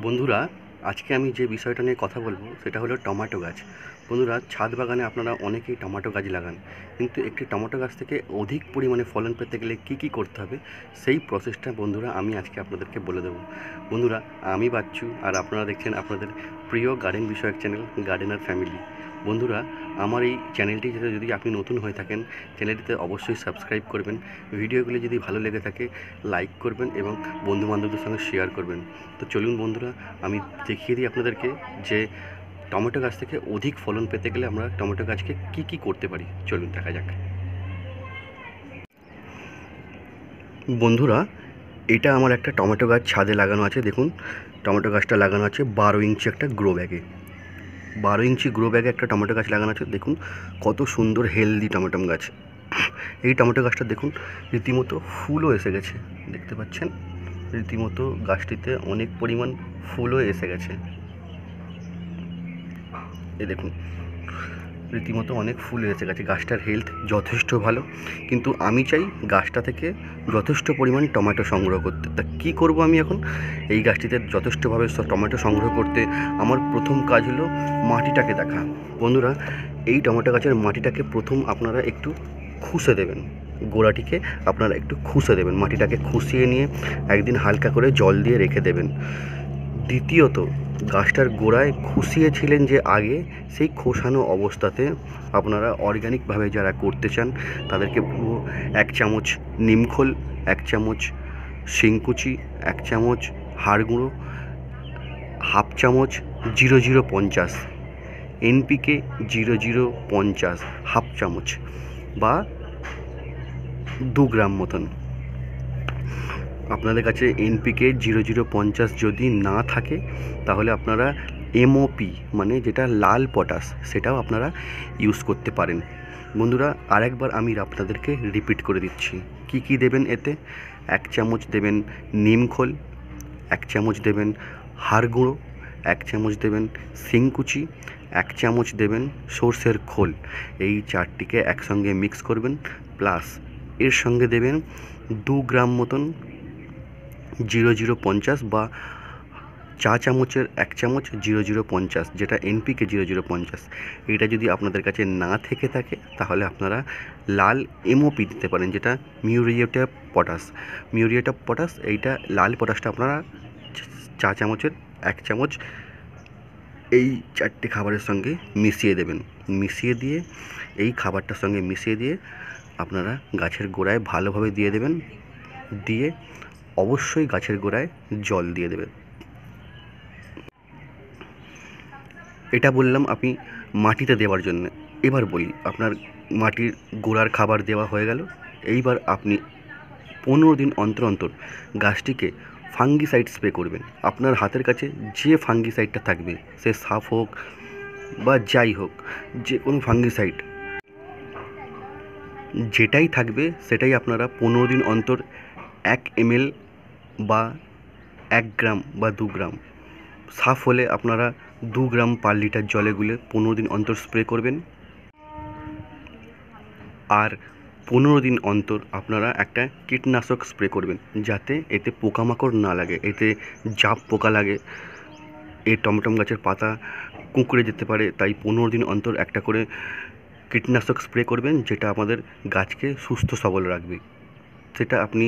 বন্ধুরা, আজকে আমি যে বিষয়টা নিয়ে কথা বলবো সেটা হলো টমেটো গাছ। বন্ধুরা, ছাদ বাগানে আপনারা অনেকেই টমেটো গাছ লাগান, কিন্তু একটি টমেটো গাছ থেকে অধিক পরিমাণে ফলন পেতে গেলে কী কী করতে হবে সেই প্রসেসটা বন্ধুরা আমি আজকে আপনাদেরকে বলে দেবো। বন্ধুরা, আমি বাচ্চু আর আপনারা দেখছেন আপনাদের প্রিয় গার্ডেন বিষয়ক চ্যানেল গার্ডেনার ফ্যামিলি। বন্ধুরা, আমার এই চ্যানেলটিতে যদি আপনি নতুন হয়ে থাকেন, চ্যানেলটিতে অবশ্যই সাবস্ক্রাইব করবেন। ভিডিওগুলি যদি ভালো লেগে থাকে লাইক করবেন এবং বন্ধুবান্ধবদের সঙ্গে শেয়ার করবেন। তো চলুন বন্ধুরা, আমি দেখিয়ে দিই আপনাদেরকে যে টমেটো গাছ থেকে অধিক ফলন পেতে গেলে আমরা টমেটো গাছকে কি কি করতে পারি। চলুন দেখা যাক। বন্ধুরা, এটা আমার একটা টমেটো গাছ ছাদে লাগানো আছে। দেখুন, টমেটো গাছটা লাগানো আছে 12 ইঞ্চি একটা গ্রো ব্যাগে। 12 ইঞ্চি গ্রো ব্যাগে একটা টমেটো গাছ লাগানো আছে। দেখুন কত সুন্দর হেলদি টমেটো গাছ। এই টমেটো গাছটা দেখুন রীতিমতো ফুলও এসে গেছে, দেখতে পাচ্ছেন। রীতিমতো গাছটিতে অনেক পরিমাণ ফুলও এসে গেছে। এই দেখুন রীতিমতো অনেক ফুল এসে গেছে। গাছটার হেলথ যথেষ্ট ভালো, কিন্তু আমি চাই গাছটা থেকে যথেষ্ট পরিমাণ টমেটো সংগ্রহ করতে। তা কী করব আমি এখন? এই গাছটিতে যথেষ্টভাবে টমেটো সংগ্রহ করতে আমার প্রথম কাজ হলো মাটিটাকে দেখা। বন্ধুরা, এই টমেটো গাছের মাটিটাকে প্রথম আপনারা একটু খুসে দেবেন। গোড়াটিকে আপনারা একটু খুসে দেবেন, মাটিটাকে খুসিয়ে নিয়ে একদিন হালকা করে জল দিয়ে রেখে দেবেন। দ্বিতীয়ত, গাছটার গোড়ায় খুসিয়েছিলেন যে আগে, সেই খোসানো অবস্থাতে আপনারা অর্গ্যানিকভাবে যারা করতে চান তাদেরকে পুরো 1 চামচ নিমখোল, 1 চামচ শিংকুচি, 1 চামচ হাড় গুঁড়ো, হাফ চামচ 0050 NPK 0050 হাফ চামচ বা 2 গ্রাম মতন। আপনাদের কাছে NPK 0050 যদি না থাকে তাহলে আপনারা MOP মানে যেটা লাল পটাশ সেটাও আপনারা ইউজ করতে পারেন। বন্ধুরা, আরেকবার আমি আপনাদেরকে রিপিট করে দিচ্ছি কি কি দেবেন এতে। 1 চামচ দেবেন নিমখোল, 1 চামচ দেবেন হাড় গুঁড়ো, 1 চামচ দেবেন শিংকুচি, 1 চামচ দেবেন সর্ষের খোল। এই চারটিকে একসঙ্গে মিক্স করবেন, প্লাস এর সঙ্গে দেবেন 2 গ্রাম মতন 0050 বা চা চামচের 1 চামচ 0050 যেটা NPK 0050। এটা যদি আপনাদের কাছে না থেকে থাকে তাহলে আপনারা লাল MOP দিতে পারেন, যেটা muriate of potash. Muriate of potash, এইটা লাল পটাশটা আপনারা চা চামচের 1 চামচ এই চারটে খাবারের সঙ্গে মিশিয়ে দেবেন। মিশিয়ে দিয়ে এই খাবারটার সঙ্গে মিশিয়ে দিয়ে আপনারা গাছের গোড়ায় ভালোভাবে দিয়ে দেবেন। দিয়ে অবশ্যই গাছের গোড়ায় জল দিয়ে দেবেন। এটা বললাম আপনি মাটিতে দেওয়ার জন্য। এবার বলি, আপনার মাটির গোড়ার খাবার দেওয়া হয়ে গেল। এইবার আপনি 15 দিন অন্তর অন্তর গাছটিকে ফাঙ্গিসাইড স্প্রে করবেন। আপনার হাতের কাছে যে ফাঙ্গিসাইডটা থাকবে, সে সাফ হোক বা যাই হোক, যে কোনো ফাঙ্গিসাইড যেটাই থাকবে সেটাই আপনারা 15 দিন অন্তর 1 ml বা 1 গ্রাম বা 2 গ্রাম, সাফ হলে আপনারা 2 গ্রাম পার লিটার জলে গুলে 15 দিন অন্তর স্প্রে করবেন। আর 15 দিন অন্তর আপনারা একটা কীটনাশক স্প্রে করবেন, যাতে এতে পোকামাকড় না লাগে। এতে জাপ পোকা লাগে, এই টমেটো গাছের পাতা কুঁকড়ে যেতে পারে। তাই 15 দিন অন্তর একটা করে কীটনাশক স্প্রে করবেন, যেটা আমাদের গাছকে সুস্থ সবল রাখবে। সেটা আপনি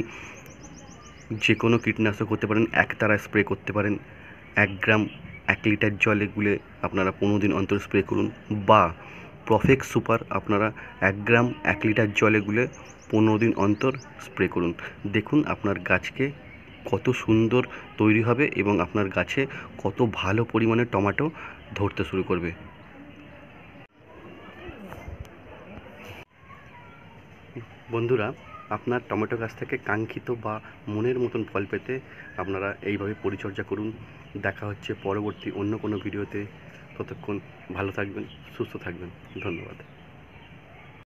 যে কোনো কীটনাশক হতে পারেন, একতারা স্প্রে করতে পারেন। 1 গ্রাম 1 লিটার জলে গুলে আপনারা 15 দিন অন্তর স্প্রে করুন, বা প্রফেক্ট সুপার আপনারা 1 গ্রাম 1 লিটার জলে গুলে 15 দিন অন্তর স্প্রে করুন। দেখুন আপনার গাছকে কত সুন্দর তৈরি হবে এবং আপনার গাছে কত ভালো পরিমাণে টমেটো ধরতে শুরু করবে। বন্ধুরা, আপনার টমেটো গাছ থেকে কাঙ্ক্ষিত বা মনের মতন ফল পেতে আপনারা এইভাবে পরিচর্যা করুন। দেখা হচ্ছে পরবর্তী অন্য কোনো ভিডিওতে। ততক্ষণ ভালো থাকবেন, সুস্থ থাকবেন। ধন্যবাদ।